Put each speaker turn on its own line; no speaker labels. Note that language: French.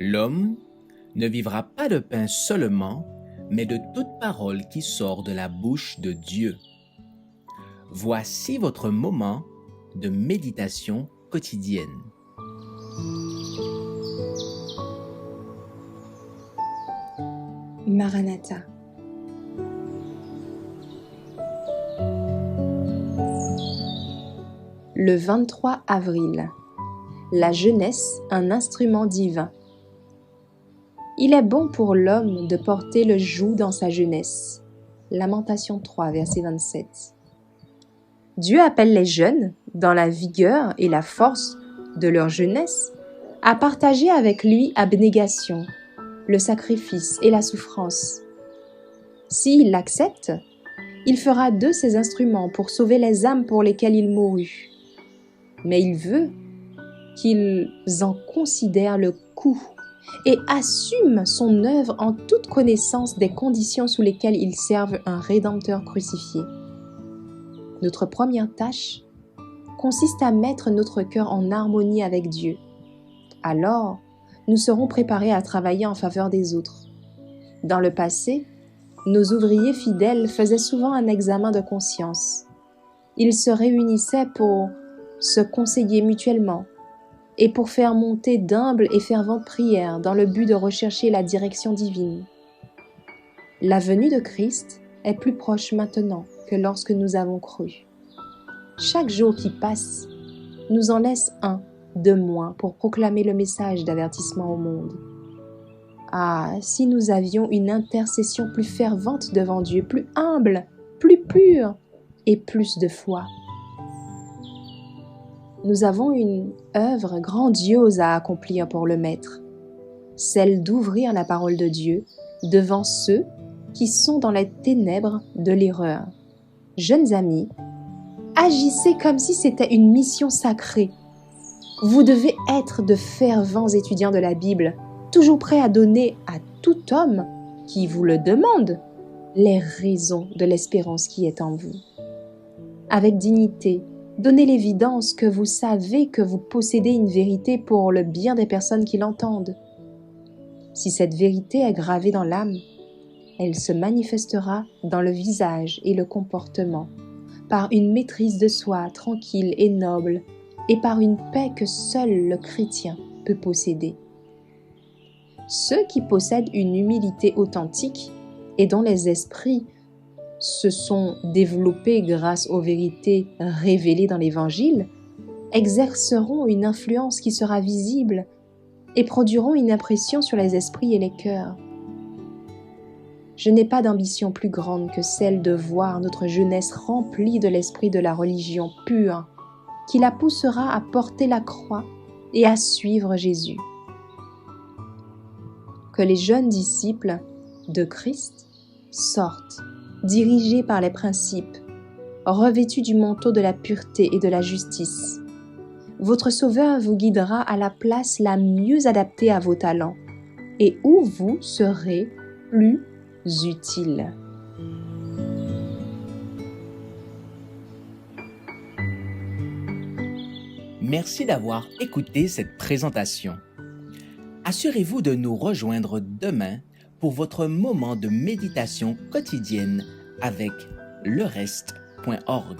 L'homme ne vivra pas de pain seulement, mais de toute parole qui sort de la bouche de Dieu. Voici votre moment de méditation quotidienne.
Maranatha. Le 23 avril. La jeunesse, un instrument divin. Il est bon pour l'homme de porter le joug dans sa jeunesse. Lamentation 3, verset 27. Dieu appelle les jeunes, dans la vigueur et la force de leur jeunesse, à partager avec lui abnégation, le sacrifice et la souffrance. S'il l'accepte, il fera d'eux ses instruments pour sauver les âmes pour lesquelles il mourut. Mais il veut qu'ils en considèrent le coût et assument son œuvre en toute connaissance des conditions sous lesquelles ils servent un Rédempteur crucifié. Notre première tâche consiste à mettre notre cœur en harmonie avec Dieu. Alors, nous serons préparés à travailler en faveur des autres. Dans le passé, nos ouvriers fidèles faisaient souvent un examen de conscience. Ils se réunissaient pour se conseiller mutuellement et pour faire monter d'humbles et ferventes prières dans le but de rechercher la direction divine. La venue de Christ est plus proche maintenant que lorsque nous avons cru. Chaque jour qui passe nous en laisse un de moins pour proclamer le message d'avertissement au monde. Ah, si nous avions une intercession plus fervente devant Dieu, plus humble, plus pure et plus de foi. Nous avons une œuvre grandiose à accomplir pour le Maître, celle d'ouvrir la parole de Dieu devant ceux qui sont dans les ténèbres de l'erreur. Jeunes amis, agissez comme si c'était une mission sacrée. Vous devez être de fervents étudiants de la Bible, toujours prêts à donner à tout homme qui vous le demande les raisons de l'espérance qui est en vous. Avec dignité, donnez l'évidence que vous savez que vous possédez une vérité pour le bien des personnes qui l'entendent. Si cette vérité est gravée dans l'âme, elle se manifestera dans le visage et le comportement, par une maîtrise de soi tranquille et noble, et par une paix que seul le chrétien peut posséder. Ceux qui possèdent une humilité authentique et dont les esprits se sont développés grâce aux vérités révélées dans l'Évangile, exerceront une influence qui sera visible et produiront une impression sur les esprits et les cœurs. Je n'ai pas d'ambition plus grande que celle de voir notre jeunesse remplie de l'esprit de la religion pure, qui la poussera à porter la croix et à suivre Jésus. Que les jeunes disciples de Christ sortent, dirigés par les principes, revêtus du manteau de la pureté et de la justice. Votre Sauveur vous guidera à la place la mieux adaptée à vos talents et où vous serez plus utile.
Merci d'avoir écouté cette présentation. Assurez-vous de nous rejoindre demain pour votre moment de méditation quotidienne avec lereste.org.